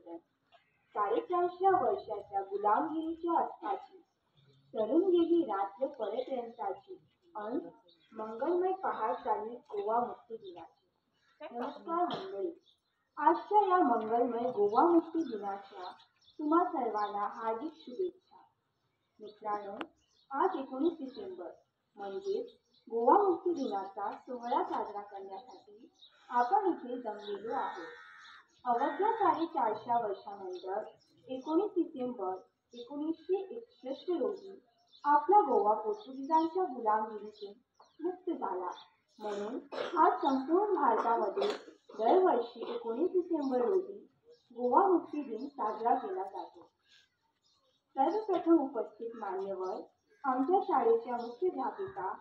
निवेदन. 450 वर्षाच्या गुलामगिरीच्या अस्ताची चरून गेली रात्र परपर्यंताची अन मंगलमय पहाट झाली गोवा मुक्ती दिनाची. नमस्कार मंडळी, आजच्या या मंगलमय गोवा मुक्ती दिनाच्या तुम्हा सर्वांना हार्दिक शुभेच्छा. मित्रांनो, आज 19 डिसेंबर म्हणजेच गोवा मुक्ती दिनाचा सोहळा साजरा करण्यासाठी आपण इथे जमलेलो आहोत. अवघ्या 450 वर्षानंतर 19 डिसेंबर 1961 रोजी आपला गोवा पोर्तुगीजांच्या गुलामगिरीतून मुक्त झाला. म्हणून आज संपूर्ण भारतामध्ये दरवर्षी 19 डिसेंबर रोजी गोवा मुक्ती दिन साजरा केला जातो. सर्वप्रथम उपस्थित मान्यवर, आमच्या शाळेच्या मुख्याध्यापिका,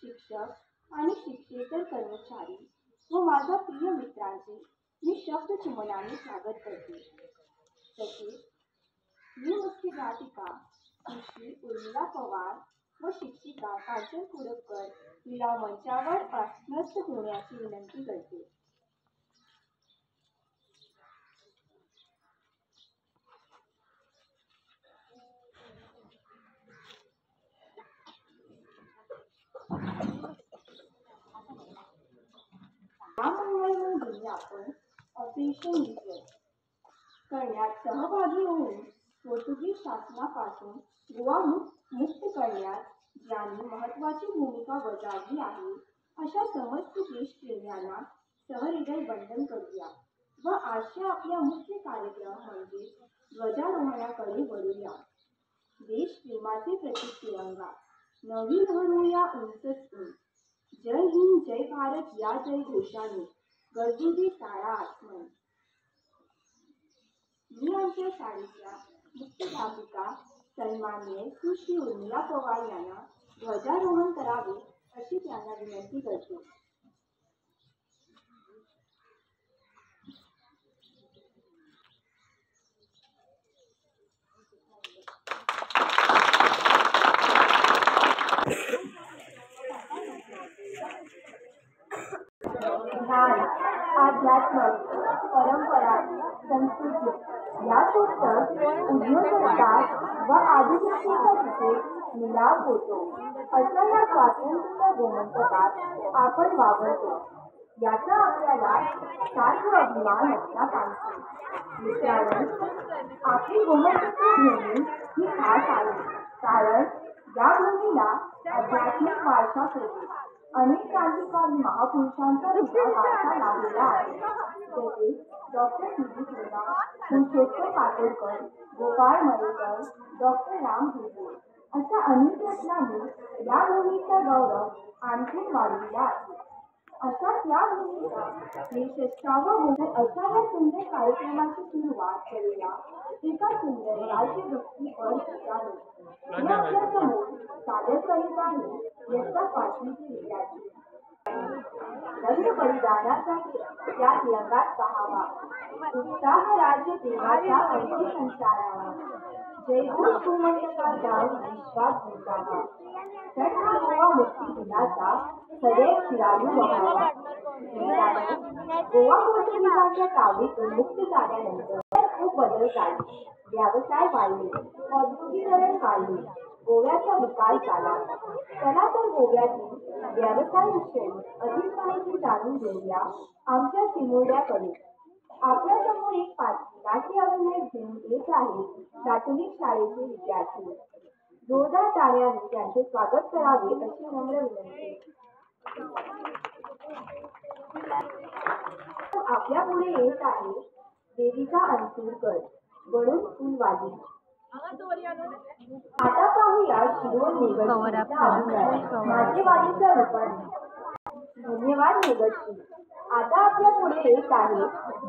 शिक्षक आणि शिक्षकेतर कर्मचारी व माझ्या प्रिय मित्रांचे मी शब्दसुमनाने स्वागत करते. तसेच मी मुख्याध्यापिका श्री उर्मिला पवार व शिक्षिका काजल कुडकर हिला मंचावर आसनस्थ होण्याची विनंती करते. या मंगलमय दिनी आपण ऑपरेशन विजय करण्यात सहभागी होऊन पोर्तुगीज शासनापासून गोवा मुक्त करण्यात ज्यांनी महत्त्वाची भूमिका बजावली आहे अशा समस्त देशप्रेमियांना सहृदय वंदन करूया व आजच्या आपल्या मुख्य कार्यक्रम म्हणजे ध्वजारोहणाकडे वळूया. देशप्रेमाचे प्रतीक तिरंगा नवी लहरूया उंचच उंच. जय हिंद जय भारत या जय घोषाने गरजू दे सारा आसमान. मी आमच्या शाळेच्या मुख्याध्यापिका सन्माननीय श्री उर्मिला पवार यांना ध्वजारोहण करावे अशी त्यांना विनंती करतो. ज्ञान, अध्यात्म, परंपरा, संस्कृती यासोबत उद्योजकता व आधुनिकतेचा तिथे मिलाप होतो. अशा या स्वातंत्र्याच्या गोमंतकात आपण वावरतो याचा आपल्याला सार्थ अभिमान असला पाहिजे. मित्रांनो, आपली गोमंतकीय भूमी ही खास आहे, कारण या भूमीला आध्यात्मिक वारसा होते. अनेक क्रांतिकारी महापुरुषांचा वारसा लाभलेला आहे. तसेच डॉक्टर टी.बी. सोना, पुरुषोत्तम पातोडकर, गोपाळ मरेकर, डॉक्टर राम भिडे अशा अनेक रत्नांनी या भूमीचा गौरव आणखी वाढविला आहे. अशाच या भूमीचा 63वा भूमी अशा या सुंदर कार्यक्रमाची सुरुवात करूया एका सुंदर राज्यभक्तीपर गीताने. हे आपल्या समोर सादर करीत आहे इयत्ता 5वीचे विद्यार्थी. रंग बलिदानासाठी त्या तिरंगात पहावा, उत्साह राज्य देवाच्या अंगी संचारावा, जयघोष गोमंतकात जाऊन विश्वास जिंकावा. सण हा गोवा मुक्ती दिनाचा सदैव चिरायू व्हावा. गोवा पोर्तुगीजांच्या तावडीतून मुक्त झाल्यानंतर खूप बदल झाले. व्यवसाय वाढले, औद्योगिकरण वाढले, गोव्याचा विकास झाला. चला तर गोव्यातील व्यवसायाविषयी अधिक माहिती जाणून घेऊया आमच्या चिमुरड्याकडे. आपल्या समोर एक नाट्य अभिनय घेऊन येत आहे प्राथमिक शाळेचे विद्यार्थी. जोरदार टाळ्यांनी त्यांचे स्वागत करावे अशी नम्र विनंती. आपल्या पुढे येत आहे देविका अंतुरकर, वरून फुलवाली. आता पाहूया शिरोळ नेगडचा नाट्यवादीचा रूपाने. धन्यवाद नेगडची. आता आपल्या पुढे येत आहे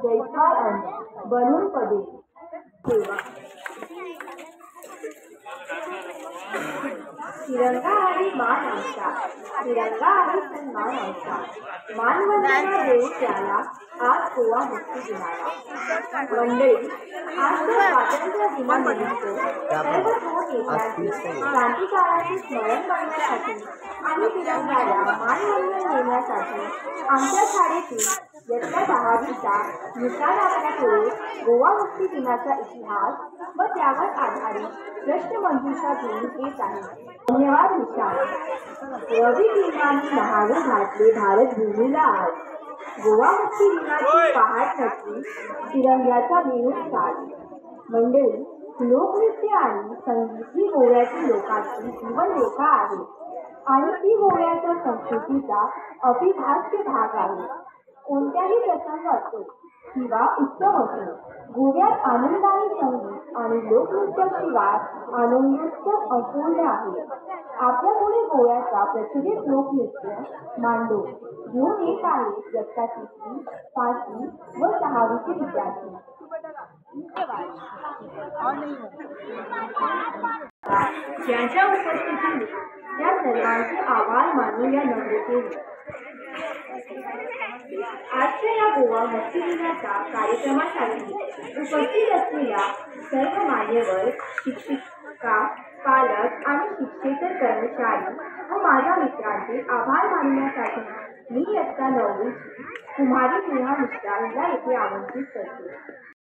जयस्वाल अंश, बनून पदे. तिरंगा आहे मान आमचा, तिरंगा आहे सन्मान आमचा. मानवंदना देऊ त्याला आज गोवा मुक्ती दिनाला. मंडळी, आज स्वातंत्र्य दिनानिमित्त सर्व सहकेंद्रांनी क्रांतिकारांचे स्मरण करण्यासाठी आणि तिरंगाला मानवंदन देण्यासाठी आमच्या शाळेतील इयत्ता 10वीचा निकाल आपल्यापुढे गोवा मुक्ती दिनाचा इतिहास व त्यावर आधारित प्रश्नमंजुषा घेऊन येत आहे. धन्यवाद विशाल. रवी किरणाने महाडू घातले भारत भूमीला आज. गोवा मुक्ती दिनाची पहाट नसली तिरंग्याचा बेणूक साज. मंडळी, लोकनृत्य आणि संगीत ही गोव्यातील लोकांची जीवनरेखा आहे आणि ती गोव्याच्या संस्कृतीचा अविभाज्य भाग आहे. कोणत्याही प्रसंग असो किंवा उत्सव असो, गोव्यात आनंददायी संगीत आणि लोकनृत्याशिवाय आनंदोत्सव अपूर्ण आहे. आपल्यापुढे गोव्याचा प्रचलित लोकनृत्य मांडो घेऊन येत आहे इयत्ता 3वी, 5वी व 6वीचे विद्यार्थी. ज्यांच्या उपस्थितीने त्या सर्वांचे आभार मानू या नम्रतेने. आजच्या या गोवा मुक्ती दिनाच्या कार्यक्रमासाठी उपस्थित असलेल्या सर्व मान्यवर, शिक्षिका, पालक आणि शिक्षेतर कर्मचारी व माझ्या मित्रांचे आभार मानण्यासाठी मी इयत्ता 9वीची कुमारी नेहा मिश्रा यांना येथे आमंत्रित करते.